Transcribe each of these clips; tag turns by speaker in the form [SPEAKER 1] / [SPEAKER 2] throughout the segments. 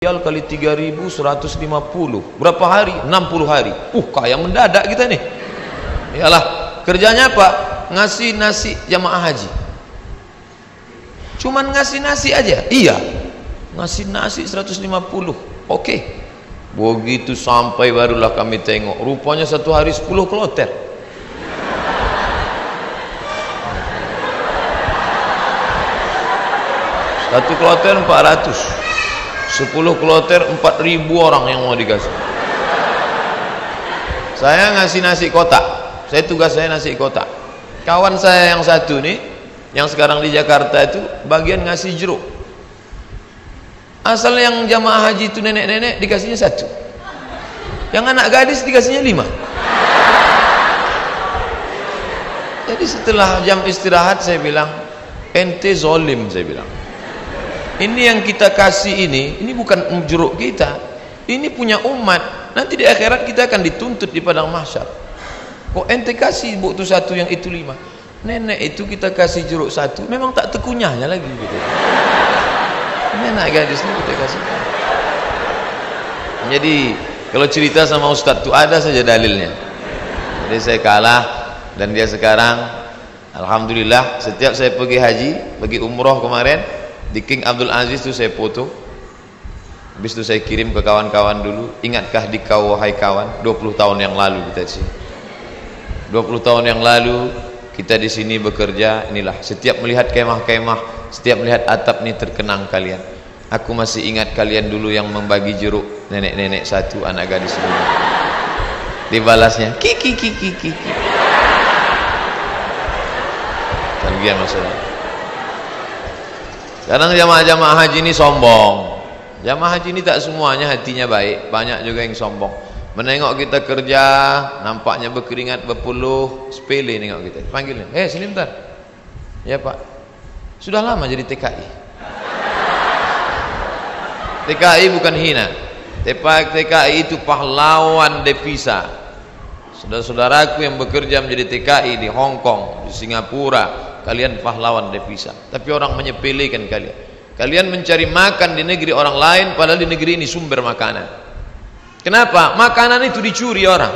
[SPEAKER 1] Riyal kali 3.150 berapa hari? 60 hari. Kaya mendadak kita nih. Iyalah, kerjanya apa? Ngasih nasi jamaah haji. Cuman ngasih nasi aja. Iya, ngasih nasi 150. Oke. Begitu sampai barulah kami tengok, rupanya satu hari 10 kloter. Satu kloter 400. 10 kloter 4.000 orang yang mau dikasih. Saya ngasih nasi kotak. Tugas saya nasi kotak. Kawan saya yang satu nih, yang sekarang di Jakarta itu bagian ngasih jeruk. Asal yang jamaah haji itu nenek-nenek dikasihnya 1. Yang anak gadis dikasihnya 5. Jadi setelah jam istirahat saya bilang, ente zolim, saya bilang. Ini yang kita kasih ini bukan jeruk kita, ini punya umat. Nanti di akhirat kita akan dituntut di padang mahsyar. Kok ente kasih buk tu 1 yang itu 5? Nenek itu kita kasih jeruk 1, memang tak tekunyahnya lagi gitu. Ini anak gadis ini kita kasih. Jadi kalau cerita sama Ustadz itu ada saja dalilnya. Jadi saya kalah dan dia sekarang, alhamdulillah, setiap saya pergi haji, pergi umroh kemarin, di King Abdul Aziz itu saya foto. Habis itu saya kirim ke kawan-kawan dulu. Ingatkah di kau wahai kawan, 20 tahun yang lalu kita di sini. 20 tahun yang lalu kita di sini bekerja. Inilah, setiap melihat kemah-kemah, setiap melihat atap ini terkenang kalian. Aku masih ingat kalian dulu yang membagi jeruk, nenek-nenek 1, anak gadis 5. Dibalasnya kiki. Tergian masalah. Kadang jamaah-jamaah haji ini sombong. Jamaah haji ini tak semuanya hatinya baik, banyak juga yang sombong. Menengok kita kerja, nampaknya berkeringat, berpeluh, sepele nengok kita. Panggilnya, sini bentar. Ya Pak, sudah lama jadi TKI. TKI bukan hina. TKI itu pahlawan devisa. Saudara-saudaraku yang bekerja menjadi TKI di Hong Kong, di Singapura, kalian pahlawan devisa. Tapi orang menyepelekan kalian. Kalian mencari makan di negeri orang lain, padahal di negeri ini sumber makanan. Kenapa? Makanan itu dicuri orang.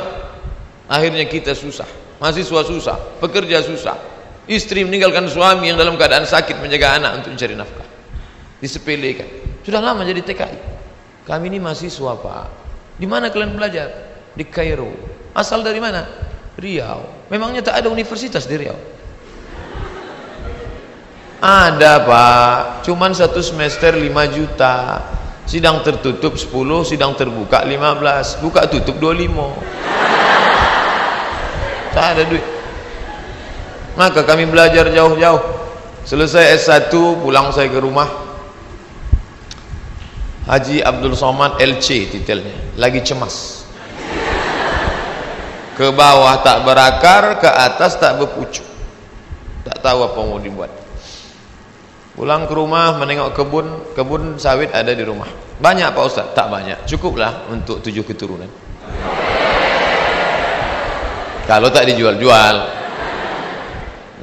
[SPEAKER 1] Akhirnya kita susah, mahasiswa susah, pekerja susah, istri meninggalkan suami yang dalam keadaan sakit menjaga anak untuk mencari nafkah. Disepelekan. Sudah lama jadi TKI. Kami ini mahasiswa Pak. Di mana kalian belajar? Di Kairo. Asal dari mana? Riau. Memangnya tak ada universitas di Riau? Ada Pak, cuman 1 semester 5 juta. Sidang tertutup 10, sidang terbuka 15, buka tutup 25. Tak ada duit. Maka kami belajar jauh-jauh. Selesai S1, pulang saya ke rumah. Haji Abdul Somad LC titelnya, lagi cemas. Ke bawah tak berakar, ke atas tak berpucuk. Tak tahu apa mau dibuat. Pulang ke rumah menengok kebun sawit ada di rumah. Banyak Pak Ustaz? Tak banyak, cukuplah untuk 7 keturunan. Kalau tak dijual-jual.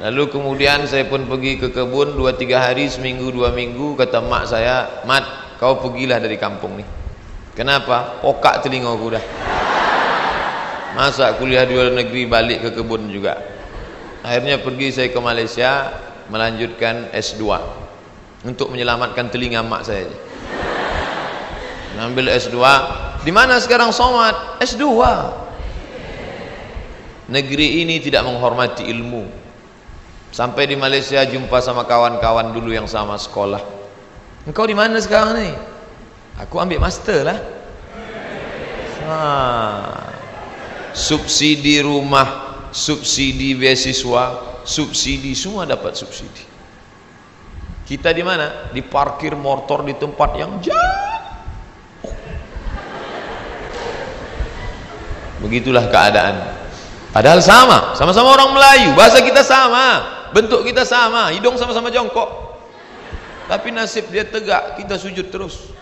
[SPEAKER 1] Lalu kemudian saya pun pergi ke kebun 2-3 hari, seminggu 2 minggu. Kata mak saya, Mat, kau pergilah dari kampung nih. Kenapa? Pokak telingaku dah. Masa kuliah di luar negeri balik ke kebun juga. Akhirnya pergi saya ke Malaysia, melanjutkan S2 untuk menyelamatkan telinga mak saya. Ambil S2. Di mana sekarang Somad? S2. Negeri ini tidak menghormati ilmu. Sampai di Malaysia jumpa sama kawan-kawan dulu yang sama sekolah. Engkau di mana sekarang nih? Aku ambil master lah. Subsidi rumah, subsidi beasiswa, subsidi, semua dapat subsidi. Kita di mana? Di parkir motor di tempat yang jauh. Begitulah keadaan. Padahal sama-sama orang Melayu, bahasa kita sama, bentuk kita sama, hidung sama-sama jongkok. Tapi nasib dia tegak, kita sujud terus.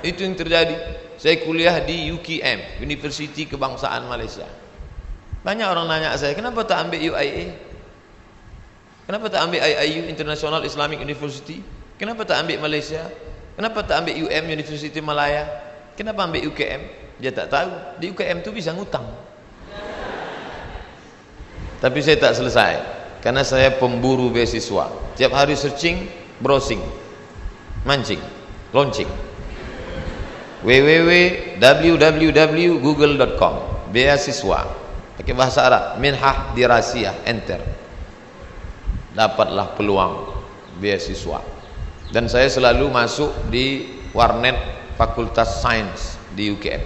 [SPEAKER 1] Itu yang terjadi. Saya kuliah di UKM, Universiti Kebangsaan Malaysia. Banyak orang nanya saya, kenapa tak ambil UIA? Kenapa tak ambil IIU, International Islamic University? Kenapa tak ambil Malaysia? Kenapa tak ambil UM, University Malaya? Kenapa ambil UKM? Dia tak tahu. Di UKM tu bisa ngutang. Tapi saya tak selesai, karena saya pemburu beasiswa. Tiap hari searching, browsing, mancing, launching. www.google.com beasiswa pakai bahasa Arab, minhah dirasiyah, enter, dapatlah peluang beasiswa. Dan saya selalu masuk di warnet Fakultas Sains di UKM.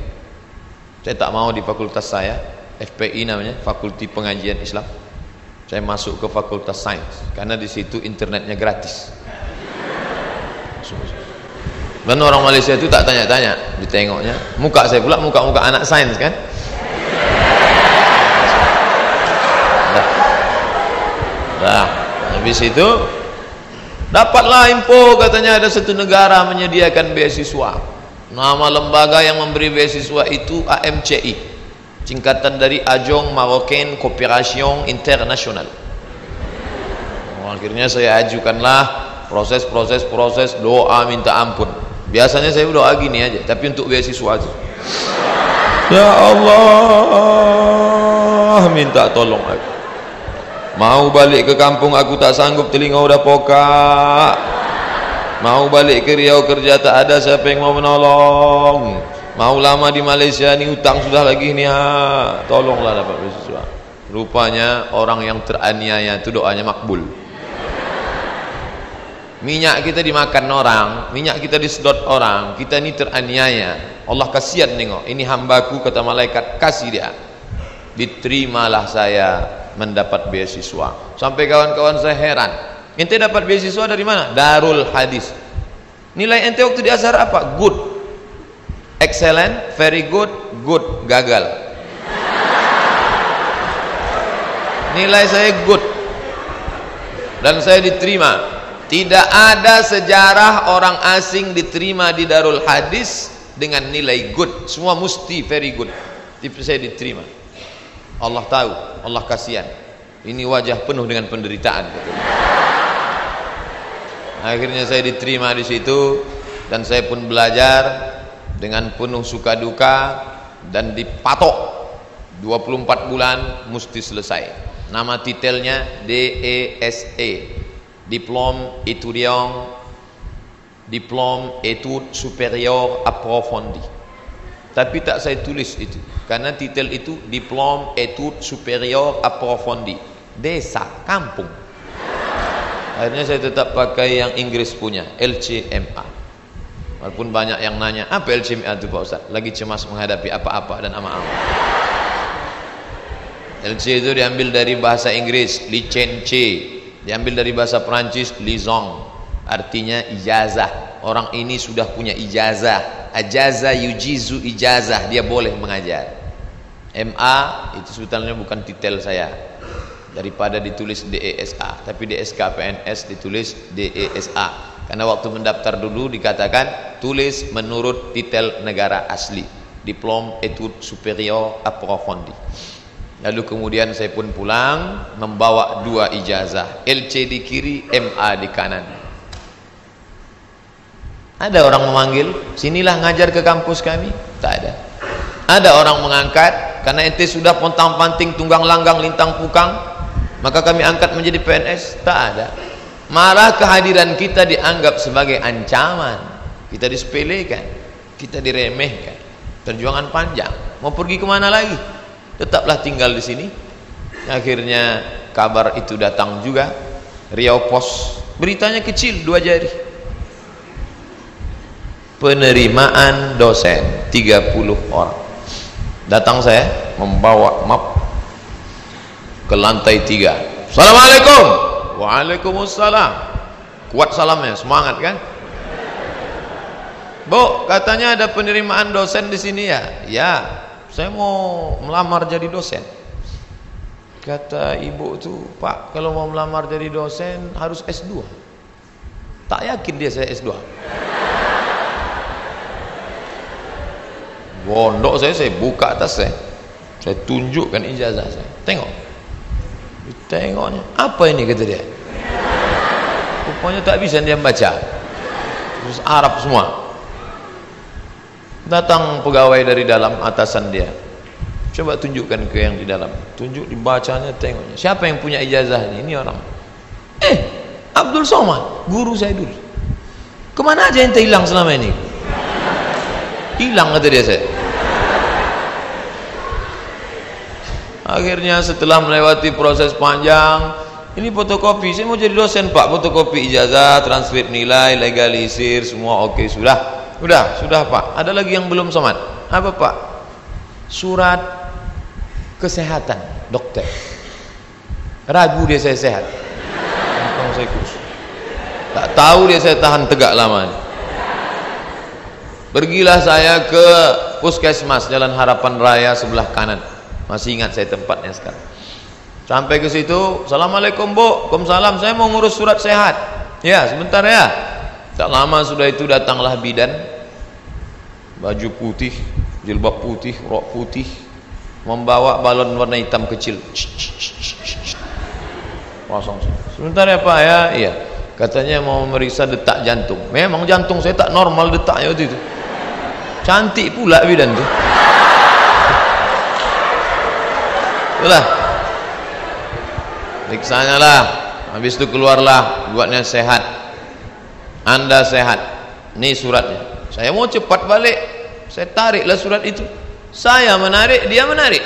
[SPEAKER 1] Saya tak mau di fakultas saya, FPI namanya, Fakulti Pengajian Islam. Saya masuk ke Fakultas Sains karena di situ internetnya gratis. Dan orang Malaysia itu tak tanya-tanya, ditengoknya muka saya pula, muka-muka anak sains kan. Nah, habis itu dapatlah info, katanya ada satu negara menyediakan beasiswa. Nama lembaga yang memberi beasiswa itu AMCI, singkatan dari Ajong Marocain Coopération International. Akhirnya saya ajukanlah proses, doa minta ampun. Biasanya saya doa gini aja, tapi untuk beasiswa aja. Ya Allah, minta tolong aku. Mau balik ke kampung aku tak sanggup, telinga udah pokak. Mau balik ke Riau kerja tak ada siapa yang mau menolong. Mau lama di Malaysia ni utang sudah lagi ni, tolonglah dapat beasiswa. Rupanya orang yang teraniaya itu doanya makbul. Minyak kita dimakan orang, minyak kita disedot orang, kita ni teraniaya. Allah kasihan nengok, ini hambaku, kata malaikat, kasih dia. Diterimalah saya mendapat beasiswa. Sampai kawan-kawan saya heran, ente dapat beasiswa dari mana? Darul Hadis. Nilai ente waktu di Azhar apa? Good, excellent, very good, good, gagal. Nilai saya good dan saya diterima. Tidak ada sejarah orang asing diterima di Darul Hadis dengan nilai good, semua mesti very good. Tapi saya diterima. Allah tahu, Allah kasihan. Ini wajah penuh dengan penderitaan, katanya. Akhirnya saya diterima di situ dan saya pun belajar dengan penuh suka duka dan dipatok 24 bulan mesti selesai. Nama titelnya DESE, Diplôme Étudiant, Diplôme Études Supérieures Approfondies. Tapi tak saya tulis itu, karena titel itu Diplôme Études Supérieures Approfondies, desa, kampung. Akhirnya saya tetap pakai yang Inggris punya, LCMA. Walaupun banyak yang nanya, apa LCMA itu Pak Ustaz? Lagi cemas menghadapi apa-apa dan ama-ama. LC itu diambil dari bahasa Inggris, licence. Diambil dari bahasa Perancis, liaison, artinya ijazah. Orang ini sudah punya ijazah. Ajaza yujizu ijazah, dia boleh mengajar. MA itu sebetulnya bukan titel saya, daripada ditulis DESA, tapi DSK PNS ditulis DESA. Karena waktu mendaftar dulu dikatakan tulis menurut titel negara asli, Diplôme Études Supérieures Approfondies. Lalu kemudian saya pun pulang membawa 2 ijazah, LC di kiri, MA di kanan. Ada orang memanggil, sinilah ngajar ke kampus kami? Tak ada. Ada orang mengangkat, karena ente sudah pontang-panting, tunggang langgang, lintang pukang, maka kami angkat menjadi PNS? Tak ada. Malah kehadiran kita dianggap sebagai ancaman, kita disepelekan, kita diremehkan. Perjuangan panjang, mau pergi kemana lagi? Tetaplah tinggal di sini. Akhirnya kabar itu datang juga, Riau Pos, beritanya kecil 2 jari. Penerimaan dosen 30 orang. Datang saya membawa map ke lantai 3. Assalamualaikum. Waalaikumsalam. Kuat salamnya, semangat kan? Bu, katanya ada penerimaan dosen di sini ya? Ya. Saya mau melamar jadi dosen. Kata ibu tuh, Pak, kalau mau melamar jadi dosen harus S2. Tak yakin dia saya S2. Bondok saya buka atas saya tunjukkan ijazah saya. Tengok. Tengoknya, apa ini kata dia? Rupanya tak bisa dia baca. terus Arab semua. Datang pegawai dari dalam, atasan dia, coba tunjukkan ke yang di dalam. Tunjuk, dibacanya, tengoknya. Siapa yang punya ijazah ini? Ini orang. Abdul Somad, guru saya dulu. Kemana aja ente hilang selama ini? Hilang, kata dia saya. Akhirnya setelah melewati proses panjang, ini fotokopi, saya mau jadi dosen pak, fotokopi ijazah, transkrip nilai, legalisir, semua oke, sudah pak. Ada lagi yang belum Somad. Apa pak? Surat kesehatan dokter. Ragu dia saya sehat. Saya kurus. Tak tahu dia saya tahan tegak lama. Pergilah saya ke puskesmas Jalan Harapan Raya sebelah kanan. Masih ingat saya tempatnya sekarang. Sampai ke situ, assalamualaikum bu, waalaikumsalam, saya mau ngurus surat sehat. Ya sebentar ya. Tak lama sudah itu datanglah bidan, baju putih, jilbab putih, rok putih, membawa balon warna hitam kecil. Kosong. Sebentar ya pak ya. Iya, katanya mau memeriksa detak jantung. Memang jantung saya tak normal detaknya waktu itu. Cantik pula bidan tuh. Itulah, periksanya lah. Habis itu keluarlah, buatnya sehat. Anda sehat. Ini suratnya. Saya mau cepat balik. Saya tariklah surat itu. Saya menarik, dia menarik.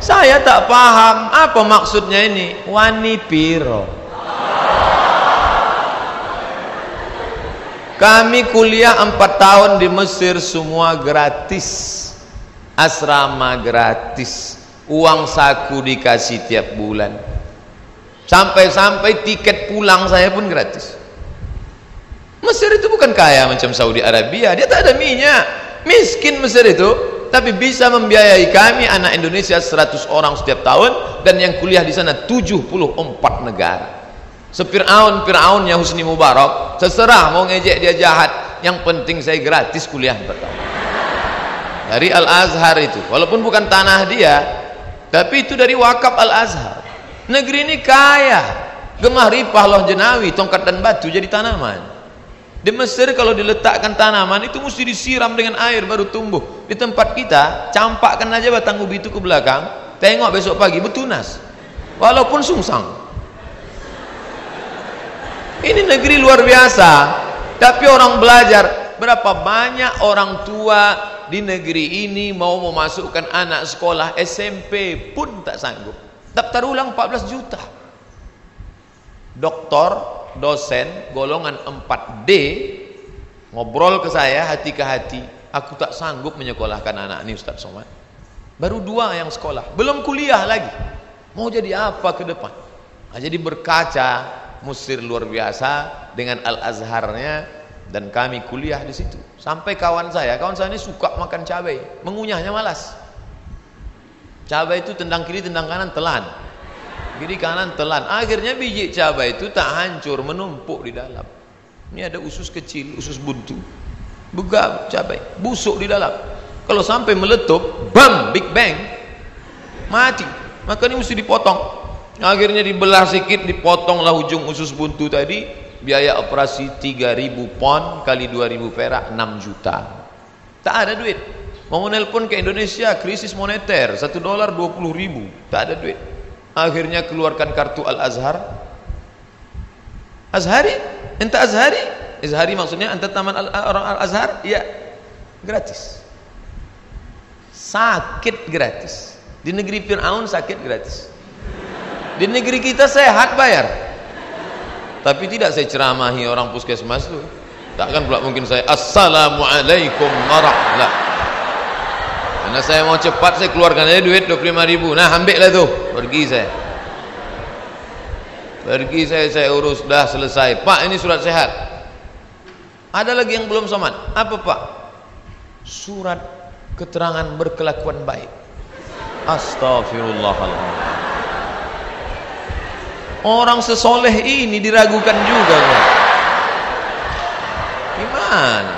[SPEAKER 1] Saya tak paham apa maksudnya ini. Wani piro. Kami kuliah 4 tahun di Mesir, semua gratis. Asrama gratis. Uang saku dikasih tiap bulan. Sampai-sampai tiket pulang saya pun gratis. Mesir itu bukan kaya macam Saudi Arabia. Dia tak ada minyak. Miskin Mesir itu, tapi bisa membiayai kami anak Indonesia 100 orang setiap tahun, dan yang kuliah di sana 74 negara. Fir'aunnya Husni Mubarak, terserah mau ngejek dia jahat, yang penting saya gratis kuliah 4 tahun dari Al-Azhar itu, walaupun bukan tanah dia, tapi itu dari wakaf Al-Azhar. Negeri ini kaya, gemah ripah loh jenawi, tongkat dan batu jadi tanaman. Di Mesir kalau diletakkan tanaman itu mesti disiram dengan air baru tumbuh. Di tempat kita campakkan aja batang ubi itu ke belakang, tengok besok pagi betunas walaupun sungsang. Ini negeri luar biasa, tapi orang belajar. Berapa banyak orang tua di negeri ini mau memasukkan anak sekolah SMP pun tak sanggup. Daftar ulang 14 juta. Doktor, dosen, golongan 4D ngobrol ke saya hati ke hati, aku tak sanggup menyekolahkan anak ini Ustaz Somad. Baru 2 yang sekolah, belum kuliah lagi. Mau jadi apa ke depan? Nah, jadi berkaca Mesir luar biasa dengan Al-Azharnya, dan kami kuliah di situ. Sampai kawan saya ini suka makan cabai, mengunyahnya malas. Cabai itu tendang kiri tendang kanan telan, kiri kanan telan. Akhirnya biji cabai itu tak hancur, menumpuk di dalam. Ini ada usus kecil, usus buntu, begam cabai, busuk di dalam. Kalau sampai meletup, bam, big bang, mati. Maka ini mesti dipotong. Akhirnya dibelah sedikit, dipotonglah ujung usus buntu tadi. Biaya operasi 3.000 pon kali 2.000 perak, 6 juta. Tak ada duit. Mau nelpon ke Indonesia, krisis moneter, $1 20.000, tak ada duit. Akhirnya keluarkan kartu Al-Azhar. Azhari? Ente Azhari? Azhari maksudnya ente taman orang Al-Azhar? Iya, gratis. Sakit gratis. Di negeri Fir'aun sakit gratis. Di negeri kita sehat bayar. Tapi tidak saya ceramahi orang puskesmas itu. Takkan pula mungkin saya assalamualaikum warahmatullahi. Karena saya mau cepat, saya keluarkan aja duit 25.000. Nah ambil lah tuh. Pergi saya urus, dah selesai. Pak ini surat sehat. Ada lagi yang belum Somad. Apa pak? Surat keterangan berkelakuan baik. Astagfirullahaladzim. Orang sesoleh ini diragukan juga kan? Gimana?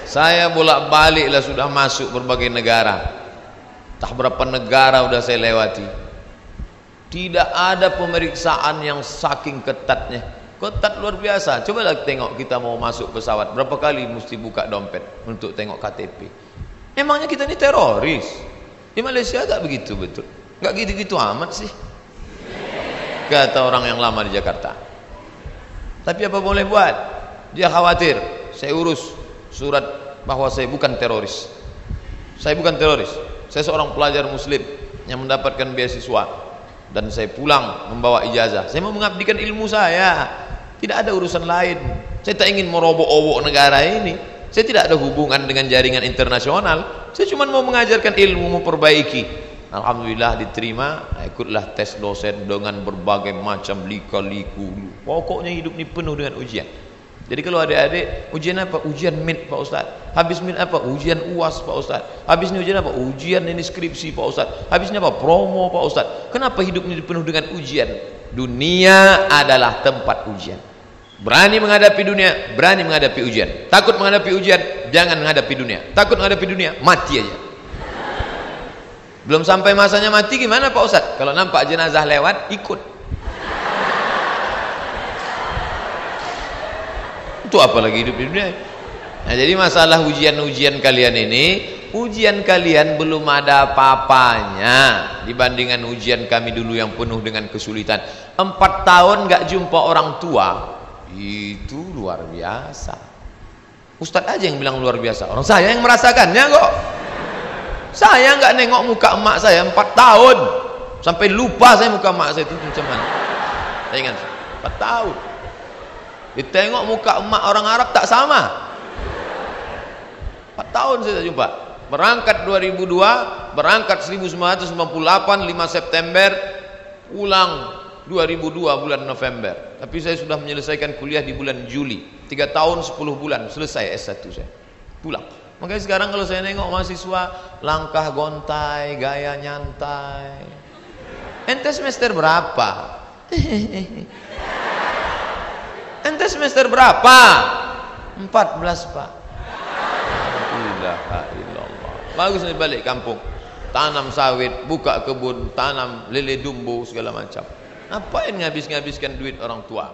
[SPEAKER 1] Saya bolak-balik lah sudah masuk berbagai negara. Tak berapa negara sudah saya lewati. Tidak ada pemeriksaan yang saking ketatnya. Ketat luar biasa. Cobalah tengok kita mau masuk pesawat, berapa kali mesti buka dompet untuk tengok KTP. Emangnya kita ini teroris? Di Malaysia tak begitu betul. Enggak gitu-gitu amat sih, kata orang yang lama di Jakarta. Tapi apa boleh buat? Dia khawatir. Saya urus surat bahwa saya bukan teroris. Saya bukan teroris. Saya seorang pelajar muslim yang mendapatkan beasiswa, dan saya pulang membawa ijazah. Saya mau mengabdikan ilmu saya. Tidak ada urusan lain. Saya tak ingin merobok-obok negara ini. Saya tidak ada hubungan dengan jaringan internasional. Saya cuma mau mengajarkan ilmu, memperbaiki. Alhamdulillah diterima. Ikutlah tes dosen dengan berbagai macam lika-liku. Pokoknya hidup ini penuh dengan ujian. Jadi kalau adik-adik, ujian apa? Ujian MIT Pak Ustaz. Habis MIT apa? Ujian UAS Pak Ustaz. Habis ini ujian apa? Ujian ini skripsi Pak Ustaz. Habis ini apa? Promo Pak Ustaz. Kenapa hidup ini penuh dengan ujian? Dunia adalah tempat ujian. Berani menghadapi dunia, berani menghadapi ujian. Takut menghadapi ujian, jangan menghadapi dunia. Takut menghadapi dunia, mati aja. Belum sampai masanya mati gimana Pak Ustaz? Kalau nampak jenazah lewat, ikut. Itu apalagi hidup di dunia. Nah, jadi masalah ujian-ujian kalian ini, ujian kalian belum ada apa-apanya dibandingkan ujian kami dulu yang penuh dengan kesulitan. 4 tahun gak jumpa orang tua, itu luar biasa. Ustadz aja yang bilang luar biasa, orang saya yang merasakannya kok. Saya nggak nengok muka emak saya 4 tahun, sampai lupa saya muka emak saya itu macam mana. Saya ingat 4 tahun. Ditengok muka emak orang Arab tak sama. 4 tahun saya tak jumpa. Berangkat 2002, berangkat 1998 5 September, pulang 2002 bulan November. Tapi saya sudah menyelesaikan kuliah di bulan Juli. 3 tahun 10 bulan selesai S1 saya. Pulang. Makanya sekarang kalau saya nengok mahasiswa, langkah gontai, gaya nyantai. Ente semester berapa? Ente semester berapa? 14 Pak. La ilaha illallah. Bagus nih balik kampung, tanam sawit, buka kebun, tanam lele dumbo segala macam. Ngapain ngabis-ngabiskan duit orang tua?